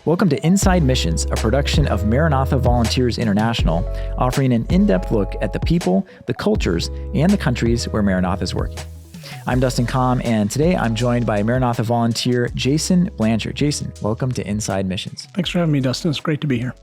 Welcome to Inside Missions, a production of Maranatha Volunteers International, offering an in-depth look at the people, the cultures, and the countries where Maranatha is working. I'm Dustin Comm, and today I'm joined by Maranatha volunteer Jason Blanchard. Jason, welcome to Inside Missions. Thanks for having me, Dustin. It's great to be here.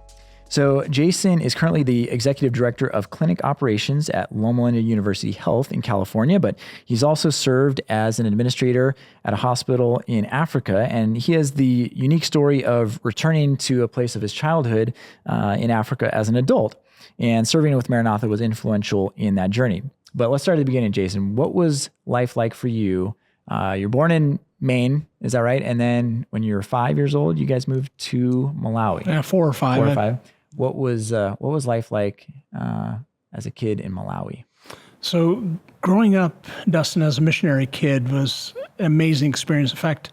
So Jason is currently the Executive Director of Clinic Operations at Loma Linda University Health in California, but he's also served as an administrator at a hospital in Africa, and he has the unique story of returning to a place of his childhood in Africa as an adult, and serving with Maranatha was influential in that journey. But let's start at the beginning, Jason. What was life like for you? You're born in Maine, is that right? And then when you were 5 years old, you guys moved to Malawi. Yeah, 4 or 5. 4 or 5. What was life like as a kid in Malawi? So growing up, Dustin, as a missionary kid was an amazing experience. In fact,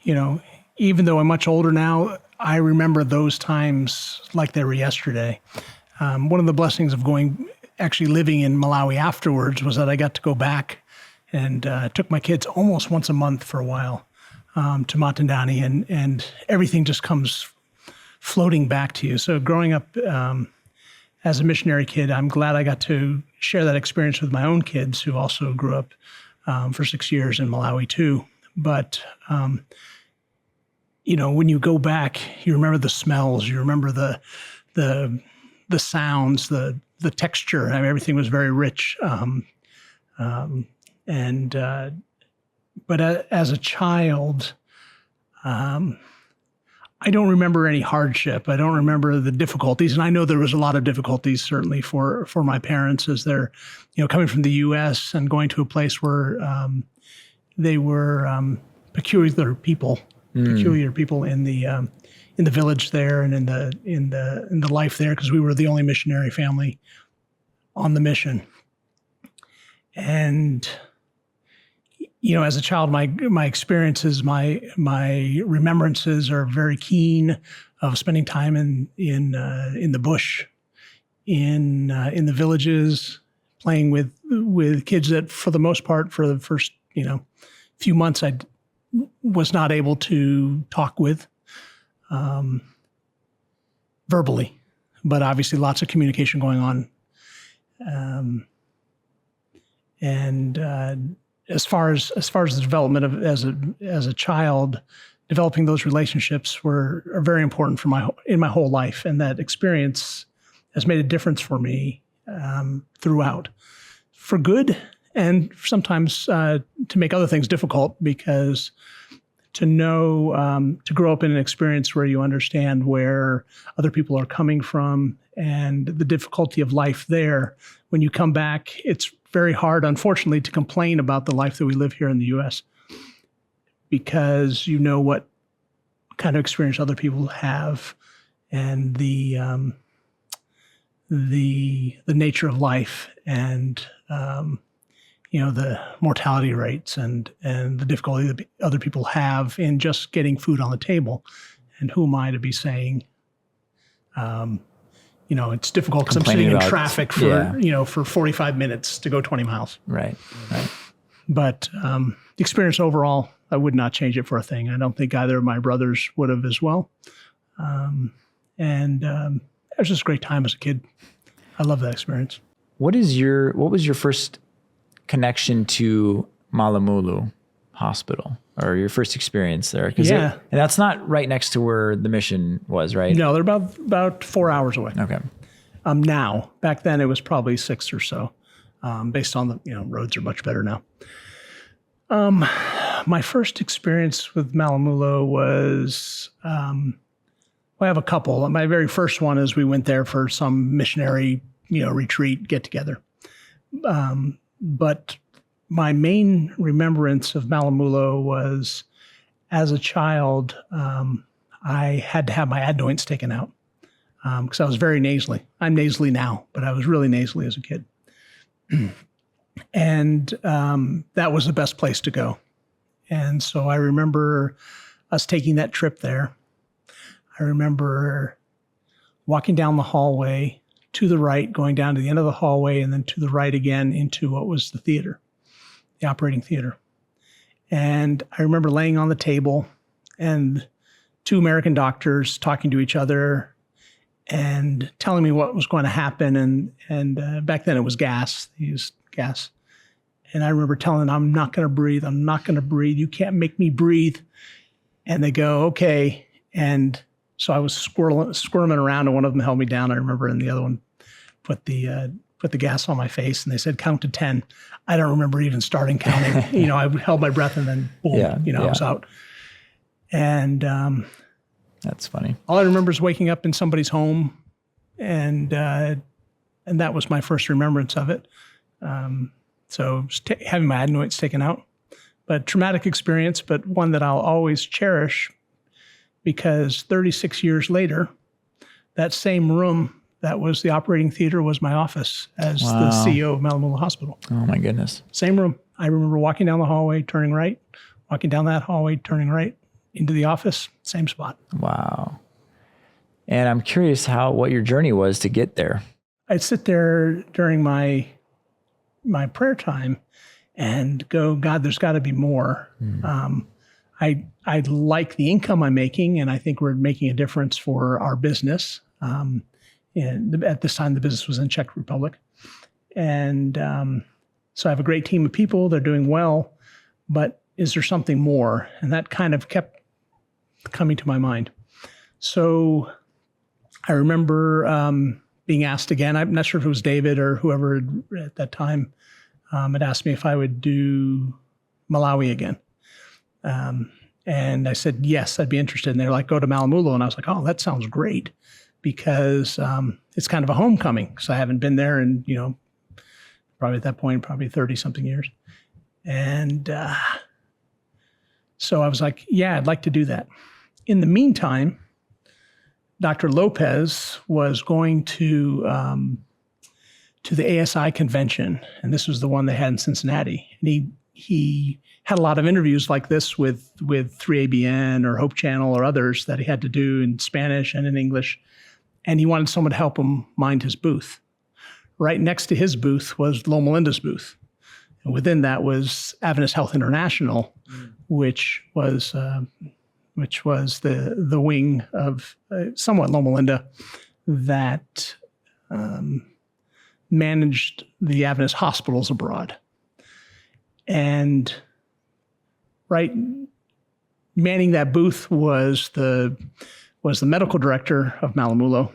even though I'm much older now, I remember those times like they were yesterday. One of the blessings of actually living in Malawi afterwards was that I got to go back and took my kids almost once a month for a while to Matandani, and everything just comes floating back to you. So growing up as a missionary kid, I'm glad I got to share that experience with my own kids who also grew up for 6 years in Malawi too. But, when you go back, you remember the smells, you remember the sounds, the texture. I mean, everything was very rich. But as a child, I don't remember any hardship. I don't remember the difficulties. And I know there was a lot of difficulties, certainly for my parents, as they're, coming from the U.S. and going to a place where they were peculiar people in the village there and in the life there, because we were the only missionary family on the mission. And as a child, my experiences, my remembrances are very keen of spending time in the bush, in the villages, playing with kids that, for the most part, for the first few months, I was not able to talk with verbally, but obviously lots of communication going on, As far as the development of as a child, developing those relationships are very important in my whole life, and that experience has made a difference for me throughout, for good, and sometimes to make other things difficult, because to grow up in an experience where you understand where other people are coming from and the difficulty of life there, when you come back, it's very hard, unfortunately, to complain about the life that we live here in the U.S. because you know what kind of experience other people have, and the nature of life, and the mortality rates and the difficulty that other people have in just getting food on the table. And who am I to be saying, it's difficult because I'm sitting in traffic for 45 minutes to go 20 miles. Right. But the experience overall, I would not change it for a thing. I don't think either of my brothers would have as well. It was just a great time as a kid. I love that experience. What was your first connection to Malamulo Hospital, or your first experience there? And that's not right next to where the mission was, right? No, they're about 4 hours away. Okay. Now, back then it was probably 6 or so, based on the, roads are much better now. My first experience with Malamulo was, I have a couple. My very first one is we went there for some missionary, retreat, get together. But my main remembrance of Malamulo was, as a child, I had to have my adenoids taken out because I was very nasally. I'm nasally now, but I was really nasally as a kid. And that was the best place to go. And so I remember us taking that trip there. I remember walking down the hallway to the right, going down to the end of the hallway, and then to the right again into what was the theater, the operating theater. And I remember laying on the table and two American doctors talking to each other and telling me what was going to happen. And back then it was gas. They used gas. And I remember telling them, I'm not going to breathe. I'm not going to breathe. You can't make me breathe. And they go, okay. And so I was squirming around, and one of them held me down, I remember, and the other one put the gas on my face, and they said, count to 10. I don't remember even starting counting. I held my breath, and then boom, I was out. And that's funny. All I remember is waking up in somebody's home, and that was my first remembrance of it. So having my adenoids taken out, but traumatic experience, but one that I'll always cherish, because 36 years later, that same room that was the operating theater was my office as the CEO of Malamulo Hospital. Oh my goodness. Same room. I remember walking down the hallway, turning right, walking down that hallway, turning right into the office, same spot. Wow. And I'm curious what your journey was to get there. I'd sit there during my prayer time and go, God, there's got to be more. I like the income I'm making, and I think we're making a difference for our business. And at this time, the business was in Czech Republic. And so I have a great team of people. They're doing well. But is there something more? And that kind of kept coming to my mind. So I remember being asked again. I'm not sure if it was David or whoever at that time had asked me if I would do Malawi again. And I said, yes, I'd be interested. And they're like, go to Malamulo. And I was like, oh, that sounds great, because it's kind of a homecoming, because I haven't been there in, probably at that point, probably 30-something years. And so I was like, yeah, I'd like to do that. In the meantime, Dr. Lopez was going to the ASI convention, and this was the one they had in Cincinnati. And he had a lot of interviews like this with 3ABN or Hope Channel or others that he had to do in Spanish and in English. And he wanted someone to help him mind his booth. Right next to his booth was Loma Linda's booth. And within that was Adventist Health International, which was the wing of somewhat Loma Linda that managed the Adventist hospitals abroad. And right manning that booth was the medical director of Malamulo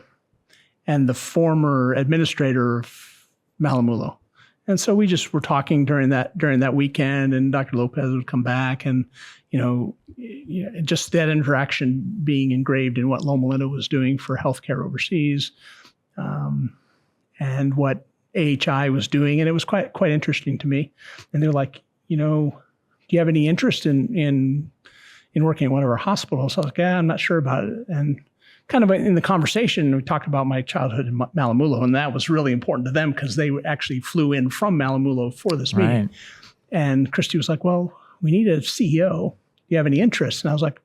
and the former administrator of Malamulo. And so we just were talking during that weekend, and Dr. Lopez would come back, and just that interaction being engraved in what Loma Linda was doing for healthcare overseas, and what AHI was doing, and it was quite interesting to me. And they're like, do you have any interest in working at one of our hospitals? I was like, yeah, I'm not sure about it. And kind of in the conversation, we talked about my childhood in Malamulo, and that was really important to them because they actually flew in from Malamulo for this meeting. Right. And Christy was like, well, we need a CEO. Do you have any interest? And I was like,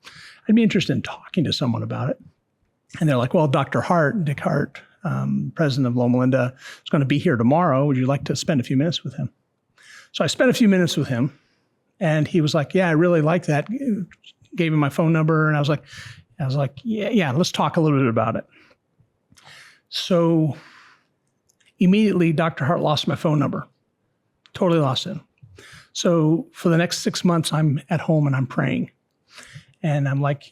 I'd be interested in talking to someone about it. And they're like, well, Dr. Dick Hart, president of Loma Linda, is going to be here tomorrow. Would you like to spend a few minutes with him? So I spent a few minutes with him, and he was like, yeah, I really like that. Gave him my phone number, and I was like, yeah, let's talk a little bit about it. So immediately, Dr. Hart lost my phone number, totally lost it. So for the next 6 months, I'm at home and I'm praying, and I'm like,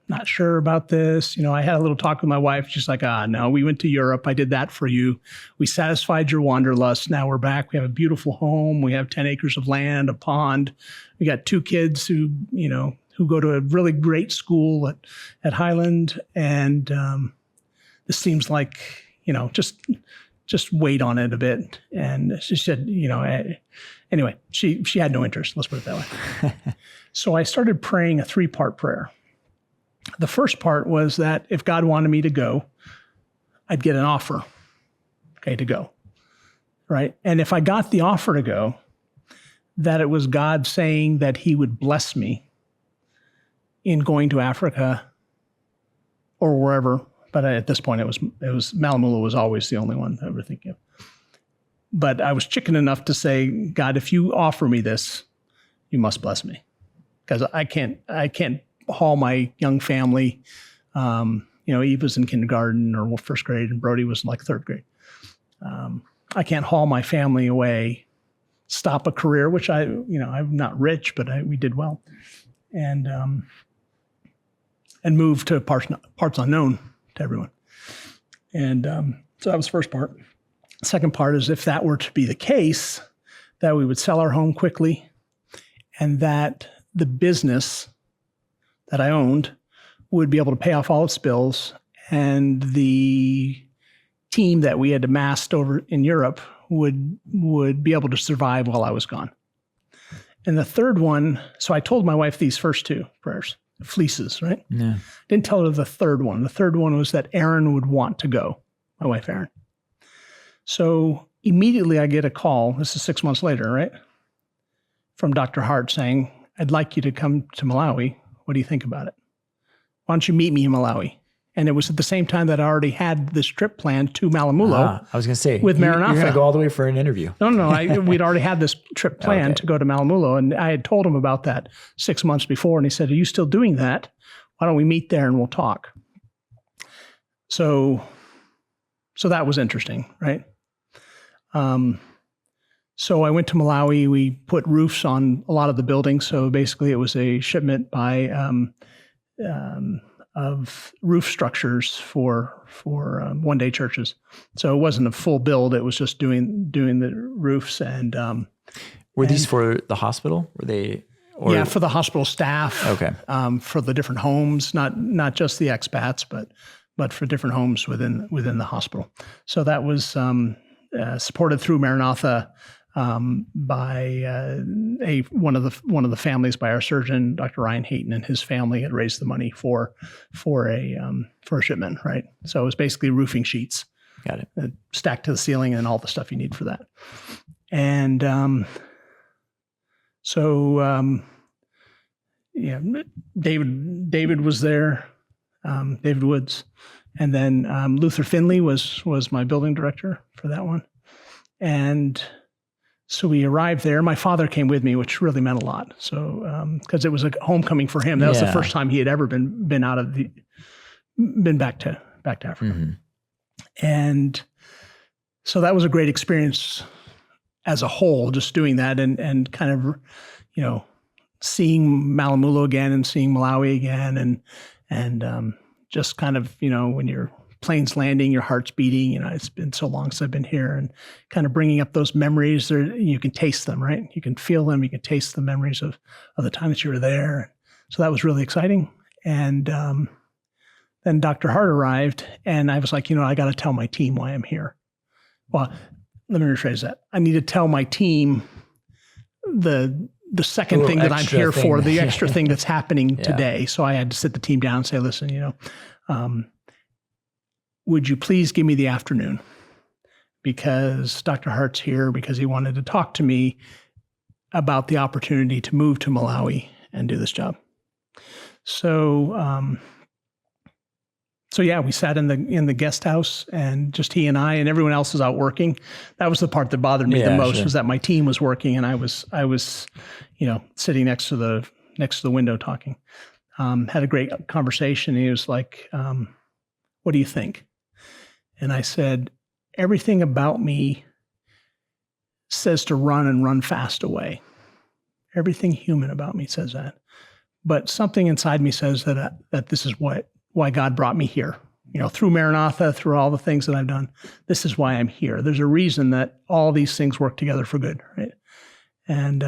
not sure about this. I had a little talk with my wife. She's like, no, we went to Europe. I did that for you. We satisfied your wanderlust. Now we're back. We have a beautiful home. We have 10 acres of land, a pond. We got 2 kids who go to a really great school at Highland. And this seems like, just wait on it a bit. And she said, anyway, she had no interest. Let's put it that way. So I started praying a 3-part prayer. The first part was that if God wanted me to go, I'd get an offer, to go, right? And if I got the offer to go, that it was God saying that he would bless me in going to Africa or wherever. But at this point, it was Malamulo was always the only one I ever thinking of. But I was chicken enough to say, God, if you offer me this, you must bless me, because I can't haul my young family. Eve was in kindergarten or first grade, and Brody was in like third grade. I can't haul my family away, stop a career, which I'm not rich, but we did well, and move to parts unknown to everyone. And so that was the first part. Second part is, if that were to be the case, that we would sell our home quickly, and that the business that I owned would be able to pay off all its bills, and the team that we had amassed over in Europe would be able to survive while I was gone. And the third one, so I told my wife these first two prayers, fleeces, right? Yeah. Didn't tell her the third one. The third one was that Erin would want to go, my wife Erin. So immediately I get a call, this is 6 months later, right? From Dr. Hart saying, I'd like you to come to Malawi. What do you think about it? Why don't you meet me in Malawi? And it was at the same time that I already had this trip planned to Malamulo. I was going to say, with Maranatha. You're going to go all the way for an interview. No. We'd already had this trip planned to go to Malamulo. And I had told him about that 6 months before. And he said, are you still doing that? Why don't we meet there and we'll talk? So that was interesting, right? So I went to Malawi. We put roofs on a lot of the buildings. So basically it was a shipment by of roof structures for one-day churches. So it wasn't a full build. It was just doing the roofs. And were these for the hospital? Were they? Yeah, for the hospital staff. Okay. For the different homes, not just the expats, but for different homes within the hospital. So that was supported through Maranatha by one of the families, by our surgeon, Dr. Ryan Hayton, and his family had raised the money for a shipment, right? So it was basically roofing sheets. Got it. Stacked to the ceiling and all the stuff you need for that. And David was there, David Woods, and then Luther Finley was my building director for that one. And so we arrived there. My father came with me, which really meant a lot. So because it was a homecoming for him. That was the first time he had ever been back to Africa. Mm-hmm. And so that was a great experience as a whole, just doing that and kind of, seeing Malamulo again and seeing Malawi again and just kind of, when your plane's landing, your heart's beating, it's been so long since I've been here, and kind of bringing up those memories. You can taste them, right? You can feel them. You can taste the memories of the time that you were there. So that was really exciting. And then Dr. Hart arrived, and I was like, I got to tell my team why I'm here. Well, let me rephrase that. I need to tell my team the second thing that I'm here for, the extra thing that's happening today. So I had to sit the team down and say, listen, would you please give me the afternoon? Because Dr. Hart's here because he wanted to talk to me about the opportunity to move to Malawi and do this job. So we sat in the guest house, and just he and I, and everyone else was out working. That was the part that bothered me the most, was that my team was working and I was, sitting next to the window talking. Had a great conversation. He was like, what do you think? And I said, everything about me says to run and run fast away. Everything human about me says that. But something inside me says that this is why God brought me here. Through Maranatha, through all the things that I've done, this is why I'm here. There's a reason that all these things work together for good, right? And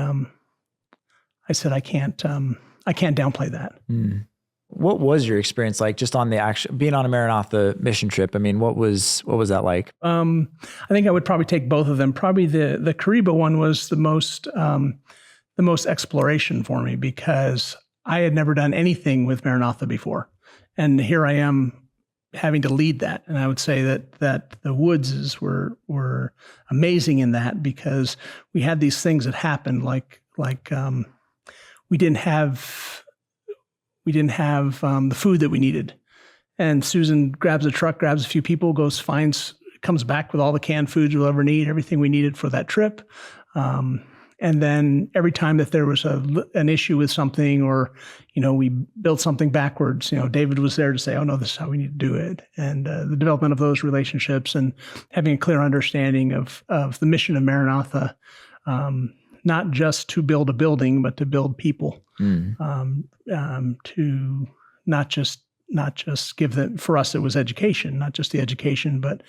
I said, I can't downplay that. Mm. What was your experience like just on being on a Maranatha mission trip? I mean, what was that like? I think I would probably take both of them. Probably the Kariba one was the most exploration for me, because I had never done anything with Maranatha before. And here I am having to lead that. And I would say that the Woodses were amazing in that, because we had these things that happened like we didn't have the food that we needed. And Susan grabs a truck, grabs a few people, comes back with all the canned foods we'll ever need, everything we needed for that trip. And then every time that there was an issue with something, or, we built something backwards, David was there to say, oh, no, this is how we need to do it. And the development of those relationships and having a clear understanding of the mission of Maranatha, not just to build a building, but to build people, to not just give them, for us, it was education, not just the education, but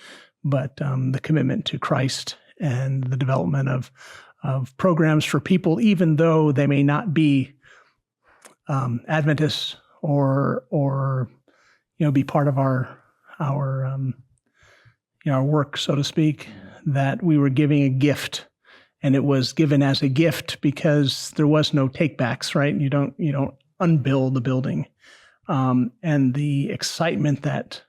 the commitment to Christ and the development of programs for people, even though they may not be Adventists or be part of our work, so to speak, that we were giving a gift, and it was given as a gift because there was no takebacks, right? You don't unbuild the building, and the excitement that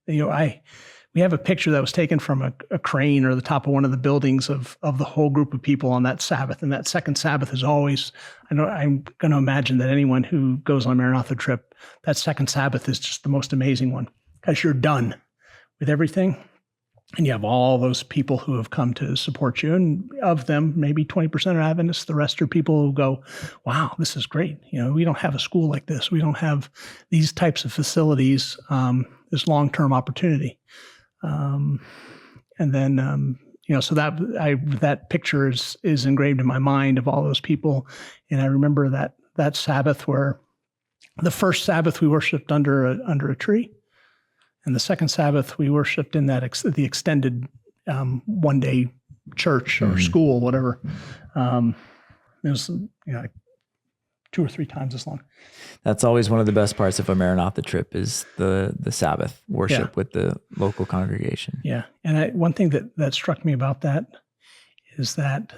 we have a picture that was taken from a crane or the top of one of the buildings of the whole group of people on that Sabbath. And that second Sabbath is always, I'm going to imagine that anyone who goes on a Maranatha trip, that second Sabbath is just the most amazing one, because you're done with everything. And you have all those people who have come to support you. And of them, maybe 20% are Adventists. The rest are people who go, wow, this is great. We don't have a school like this. We don't have these types of facilities, this long-term opportunity. And then, so that picture is engraved in my mind of all those people. And I remember that Sabbath, where the first Sabbath we worshiped under a tree, and the second Sabbath we worshiped in the extended one-day church or school, whatever. It was like 2 or 3 times as long. That's always one of the best parts of a Maranatha trip, is the Sabbath worship with the local congregation. Yeah. And one thing that struck me about that is that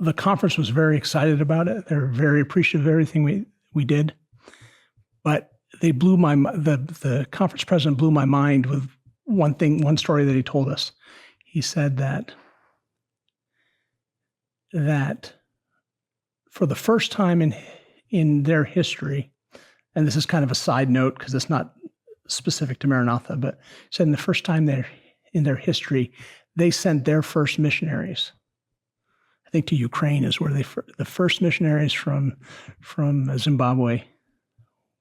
the conference was very excited about it. They were very appreciative of everything we did. But the conference president blew my mind with one story that he told us. He said that for the first time in their history, and this is kind of a side note because it's not specific to Maranatha, but said in the first time in their history, they sent their first missionaries. I think to Ukraine is where the first missionaries from Zimbabwe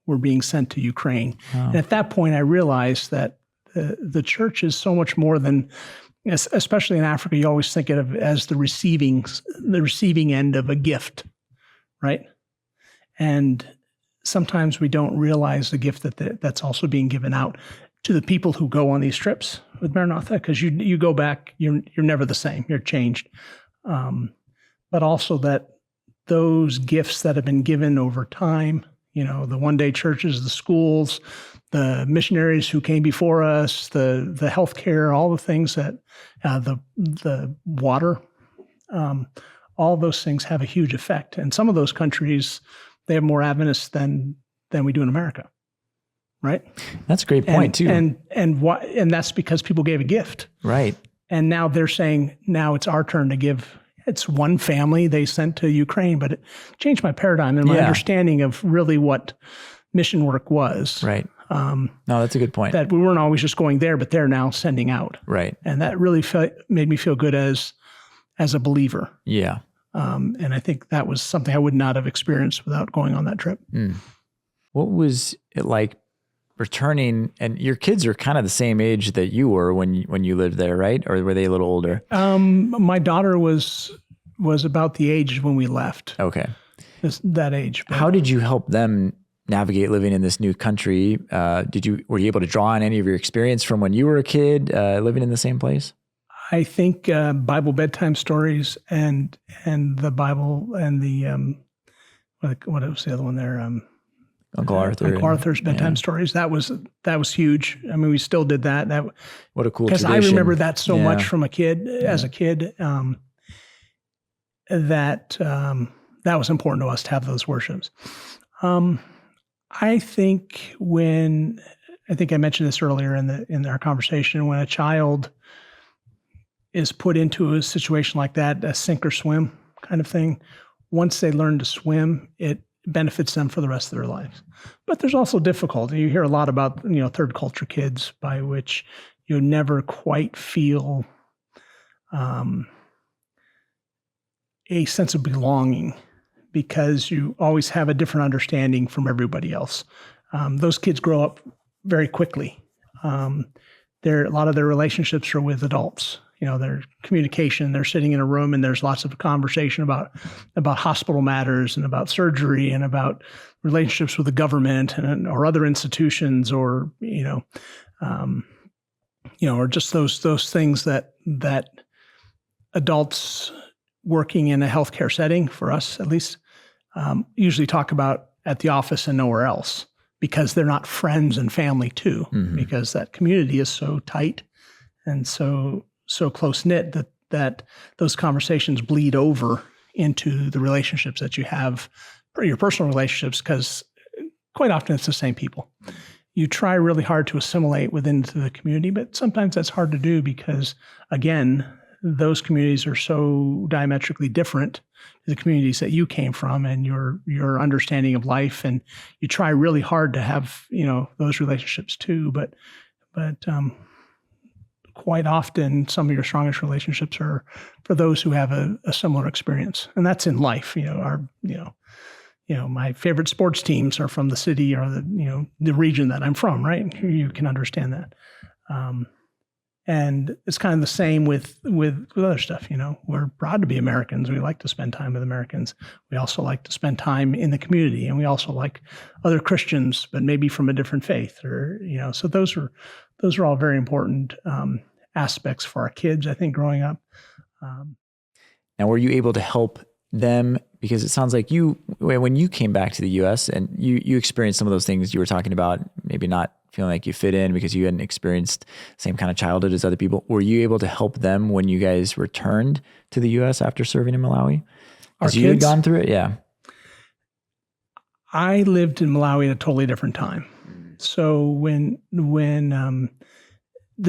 were being sent to Ukraine. Oh. And at that point, I realized that the church is so much more than, especially in Africa, you always think of it as the receiving end of a gift, right? And sometimes we don't realize the gift that's also being given out to the people who go on these trips with Maranatha, because you go back, you're never the same, you're changed. But also that those gifts that have been given over time, the one-day churches, the schools, the missionaries who came before us, the healthcare, all the things that, the water, all those things have a huge effect. And some of those countries, they have more Adventists than we do in America, right? That's a great point too. And that's because people gave a gift, right? And now they're saying, now it's our turn to give. It's one family they sent to Ukraine, but it changed my paradigm and my understanding of really what mission work was. Right. No, that's a good point. That we weren't always just going there, but they're now sending out. Right. And that really made me feel good as a believer. Yeah. And I think that was something I would not have experienced without going on that trip. Mm. What was it like returning? And your kids are kind of the same age that you were when you lived there, right? Or were they a little older? My daughter was about the age when we left. Okay. That age. How did you help them navigate living in this new country? Were you able to draw on any of your experience from when you were a kid living in the same place? I think Bible bedtime stories and the Bible and the what was the other one there? Uncle Arthur. Uncle Arthur's bedtime stories. That was huge. I mean, we still did that. What a cool tradition. Because I remember that so much from as a kid. That was important to us to have those worships. I think I mentioned this earlier in our conversation, when a child is put into a situation like that, a sink or swim kind of thing, once they learn to swim, it benefits them for the rest of their lives. But there's also difficulty. You hear a lot about, third culture kids, by which you never quite feel a sense of belonging because you always have a different understanding from everybody else. Those kids grow up very quickly. A lot of their relationships are with adults. Their communication, they're sitting in a room and there's lots of conversation about hospital matters and about surgery and about relationships with the government or other institutions or just those things that adults working in a healthcare setting, for us at least, usually talk about at the office and nowhere else, because they're not friends and family too, because that community is so tight and so close-knit that those conversations bleed over into the relationships that you have, or your personal relationships, because quite often it's the same people. You try really hard to assimilate within the community, but sometimes that's hard to do because, again, those communities are so diametrically different to the communities that you came from and your understanding of life. And you try really hard to have, those relationships too, but quite often some of your strongest relationships are for those who have a similar experience. And that's in life. My favorite sports teams are from the city or the region that I'm from, right? You can understand that. And it's kind of the same with other stuff. We're proud to be Americans. We like to spend time with Americans. We also like to spend time in the community, and we also like other Christians, but maybe from a different faith, so those are all very important aspects for our kids, I think, growing up. Now, were you able to help them? Because it sounds like when you came back to the U.S. and you experienced some of those things you were talking about, maybe not feeling like you fit in because you hadn't experienced the same kind of childhood as other people. Were you able to help them when you guys returned to the U.S. after serving in Malawi? Because you had gone through it? Yeah. I lived in Malawi at a totally different time. So when the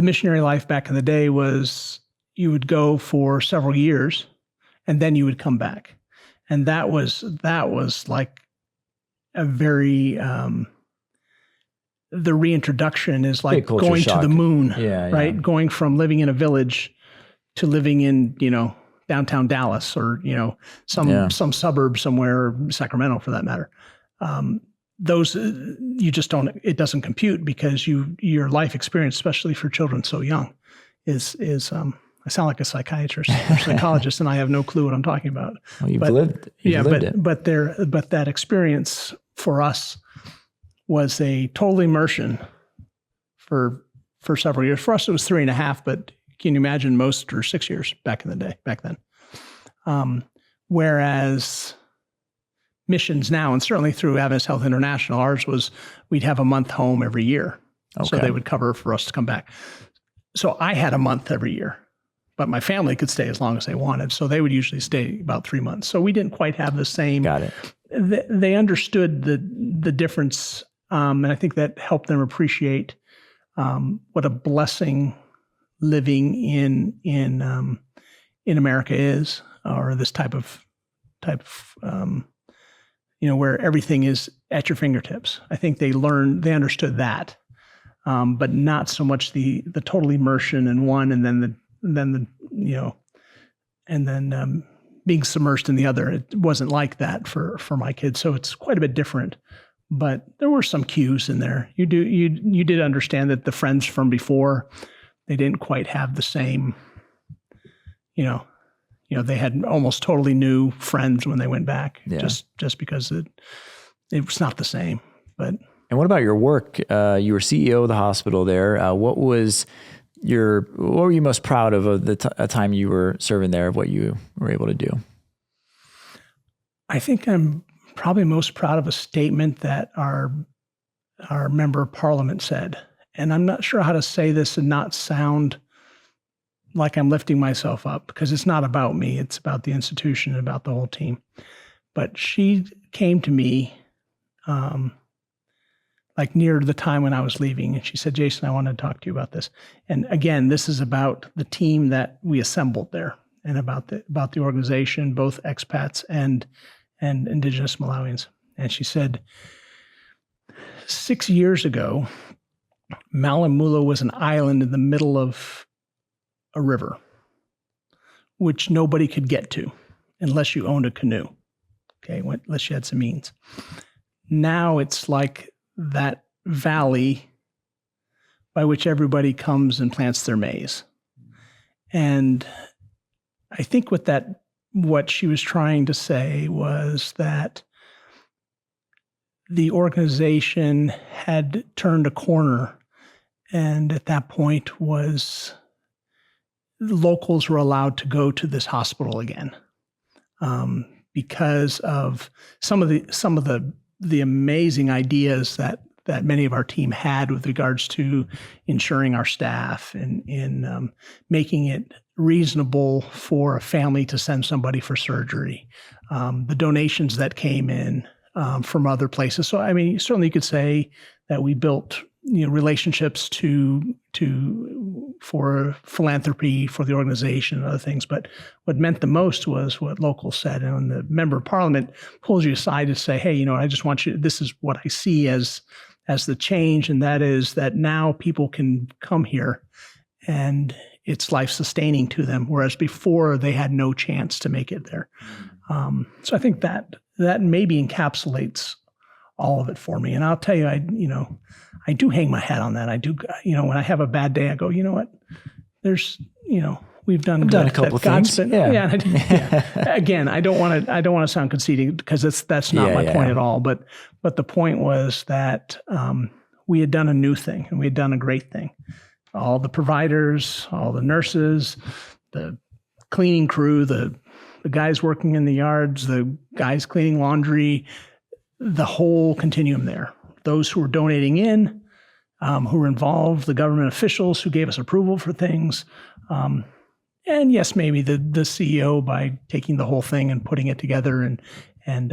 missionary life back in the day was you would go for several years and then you would come back. And that was like a very, the reintroduction is like going to the moon, right? Going from living in a village to living in, downtown Dallas or, some suburb somewhere, Sacramento for that matter. Those, you just don't, it doesn't compute because your life experience, especially for children so young, is I sound like a psychiatrist or psychologist, and I have no clue what I'm talking about. Well, you've lived it. But that experience for us was a total immersion for several years. For us, it was 3.5, but can you imagine most are 6 years back then. Whereas missions now, and certainly through Adventist Health International, ours was we'd have a month home every year. Okay. So they would cover for us to come back. So I had a month every year. But my family could stay as long as they wanted. So they would usually stay about 3 months. So we didn't quite have the same. Got it. They understood the difference. And I think that helped them appreciate what a blessing living in America is, or this type of where everything is at your fingertips. I think they understood that, but not so much the total immersion in one and then being submersed in the other. It wasn't like that for my kids. So it's quite a bit different, but there were some cues in there. You did understand that the friends from before, they didn't quite have the same, they had almost totally new friends when they went back, just because it was not the same. But and what about your work? You were CEO of the hospital there. What were you most proud of the time you were serving there, of what you were able to do? I think I'm probably most proud of a statement that our member of parliament said. And I'm not sure how to say this and not sound like I'm lifting myself up, because it's not about me. It's about the institution and about the whole team. But she came to me like near the time when I was leaving. And she said, Jason, I want to talk to you about this. And again, this is about the team that we assembled there and about the organization, both expats and indigenous Malawians. And she said, 6 years ago, Malamulo was an island in the middle of a river, which nobody could get to. unless you owned a canoe, okay, unless you had some means. Now it's like that valley by which everybody comes and plants their maize. And I think what she was trying to say was that the organization had turned a corner, and at that point locals were allowed to go to this hospital again, because of some of the amazing ideas that many of our team had with regards to insuring our staff and in making it reasonable for a family to send somebody for surgery, the donations that came in from other places. So, I mean, certainly you could say that we built relationships for philanthropy for the organization and other things. But what meant the most was what locals said. And when the member of parliament pulls you aside to say, hey, I just want you, this is what I see as the change. And that is that now people can come here and it's life sustaining to them. Whereas before they had no chance to make it there. So I think that maybe encapsulates all of it for me. And I'll tell you, I do hang my hat on that. I do, when I have a bad day, I go, you know what? There's, we've done a couple of things. Yeah. Again, I don't want to sound conceited because that's not my point at all. But the point was that we had done a new thing and we had done a great thing. All the providers, all the nurses, the cleaning crew, the guys working in the yards, the guys cleaning laundry, the whole continuum there. Those who were donating in, who were involved, the government officials who gave us approval for things, and yes, maybe the CEO by taking the whole thing and putting it together and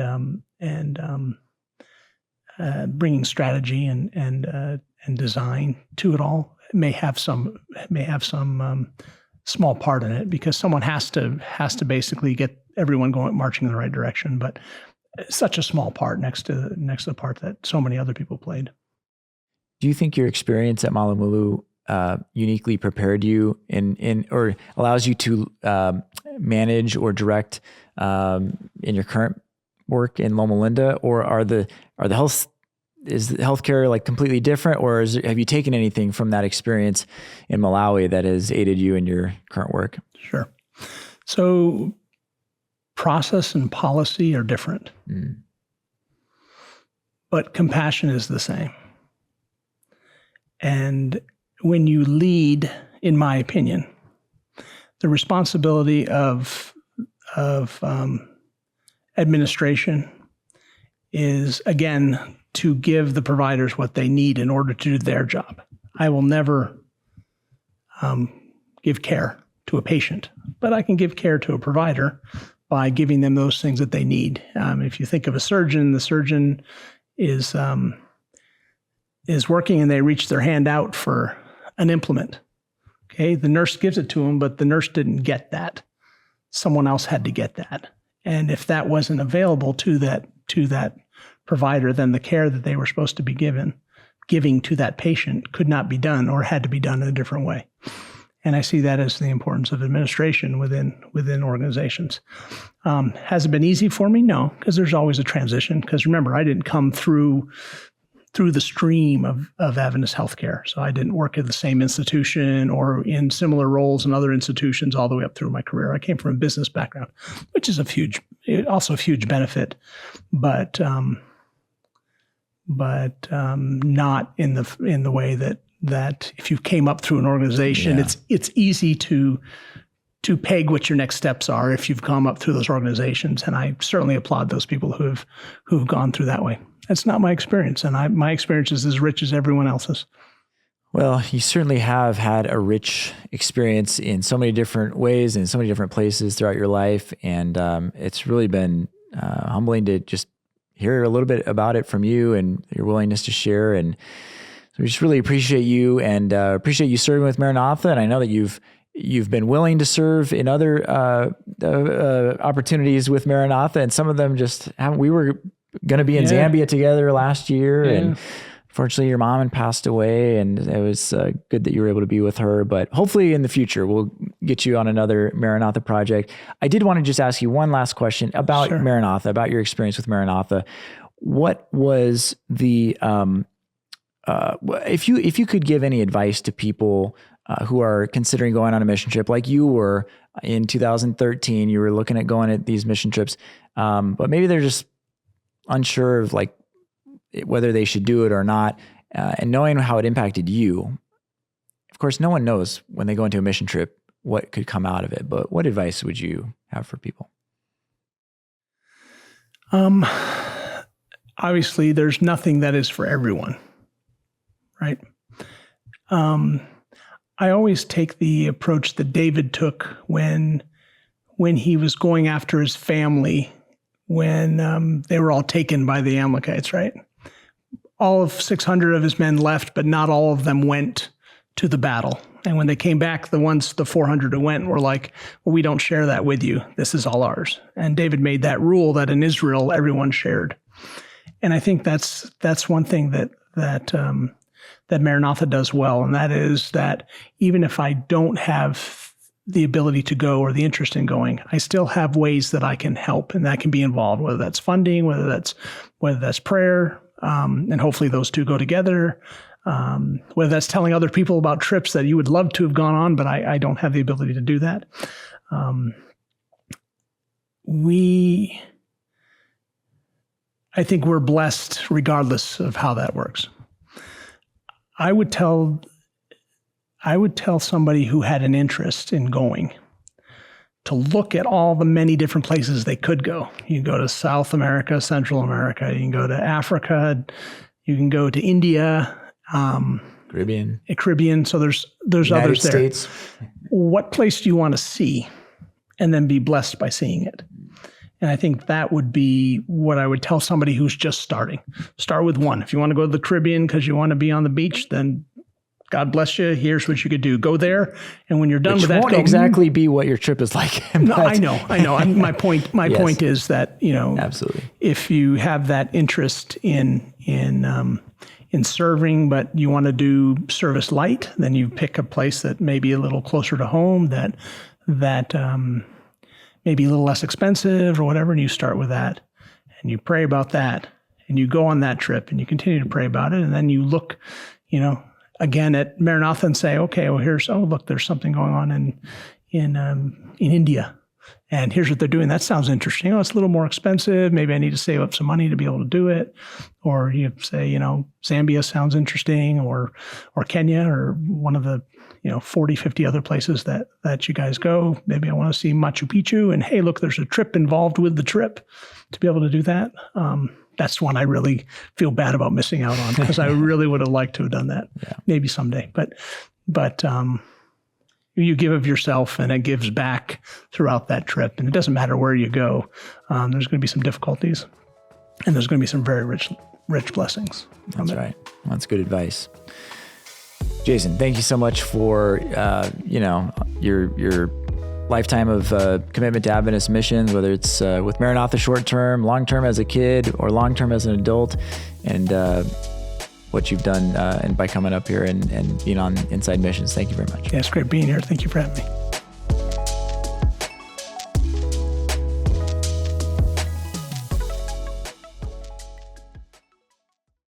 bringing strategy and design to it all may have some small part in it, because someone has to basically get everyone marching in the right direction, but such a small part next to the part that so many other people played. Do you think your experience at Malamulo uniquely prepared you or allows you to manage or direct in your current work in Loma Linda, or is the healthcare like completely different, or have you taken anything from that experience in Malawi that has aided you in your current work? Sure. So process and policy are different, but compassion is the same. And when you lead, in my opinion, the responsibility of administration is, again, to give the providers what they need in order to do their job. I will never give care to a patient, but I can give care to a provider by giving them those things that they need. If you think of a surgeon, the surgeon is working and they reach their hand out for an implement. Okay, the nurse gives it to him, but the nurse didn't get that. Someone else had to get that. And if that wasn't available to that provider, then the care that they were supposed to be giving to that patient could not be done or had to be done in a different way. And I see that as the importance of administration within organizations. Has it been easy for me? No, because there's always a transition. Because remember, I didn't come through the stream of Adventist healthcare. So I didn't work at the same institution or in similar roles in other institutions all the way up through my career. I came from a business background, which is also a huge benefit, but not in the way that if you came up through an organization, it's easy to peg what your next steps are if you've come up through those organizations. And I certainly applaud those people who've gone through that way. That's not my experience, and my experience is as rich as everyone else's. Well, you certainly have had a rich experience in so many different ways and so many different places throughout your life, and it's really been humbling to just hear a little bit about it from you and your willingness to share. And so we just really appreciate you and appreciate you serving with Maranatha. And I know that you've been willing to serve in other opportunities with Maranatha, and some of them just haven't. We were going to be in Zambia together last year, and Fortunately, your mom had passed away, and it was good that you were able to be with her. But hopefully in the future, we'll get you on another Maranatha project. I did want to just ask you one last question about Maranatha, about your experience with Maranatha. What was the, if you could give any advice to people who are considering going on a mission trip, like you were in 2013, you were looking at going at these mission trips, but maybe they're just unsure of like whether they should do it or not, and knowing how it impacted you. Of course, no one knows when they go into a mission trip what could come out of it, but what advice would you have for people? Obviously, there's nothing that is for everyone, right? I always take the approach that David took when he was going after his family, when they were all taken by the Amalekites, right? All of 600 of his men left, but not all of them went to the battle. And when they came back, the 400 who went were like, well, we don't share that with you. This is all ours. And David made that rule that in Israel, everyone shared. And I think that's one thing that Maranatha does well. And that is that even if I don't have the ability to go or the interest in going, I still have ways that I can help, and that can be involved, whether that's funding, whether that's prayer, and hopefully those two go together, whether that's telling other people about trips that you would love to have gone on, but I don't have the ability to do that. I think we're blessed regardless of how that works. I would tell somebody who had an interest in going to look at all the many different places they could go. You can go to South America, Central America, you can go to Africa, you can go to India, Caribbean. So there's United others there. States. What place do you want to see? And then be blessed by seeing it. And I think that would be what I would tell somebody who's just starting. Start with one. If you want to go to the Caribbean because you want to be on the beach, then God bless you. Here's what you could do. Go there. And when you're done with that, won't exactly be what your trip is like. No, I know. My point is that, absolutely, if you have that interest in serving, but you want to do service light, then you pick a place that may be a little closer to home, that may be a little less expensive or whatever, and you start with that, and you pray about that, and you go on that trip, and you continue to pray about it, and then you look, again at Maranatha and say, okay, well, look, there's something going on in India, and here's what they're doing. That sounds interesting. It's a little more expensive. Maybe I need to save up some money to be able to do it. Or you say, Zambia sounds interesting, or Kenya, or one of the 40, 50 other places that you guys go. Maybe I want to see Machu Picchu, and hey, look, there's a trip involved with the trip. To be able to do that, that's one I really feel bad about missing out on, because I really would have liked to have done that. Yeah. Maybe someday. But you give of yourself, and it gives back throughout that trip. And it doesn't matter where you go. There's going to be some difficulties, and there's going to be some very rich blessings. That's right. That's good advice. Jason, thank you so much for your lifetime of commitment to Adventist missions, whether it's with Maranatha short-term, long-term as a kid, or long-term as an adult, and what you've done and by coming up here and being on Inside Missions. Thank you very much. Yeah, it's great being here. Thank you for having me.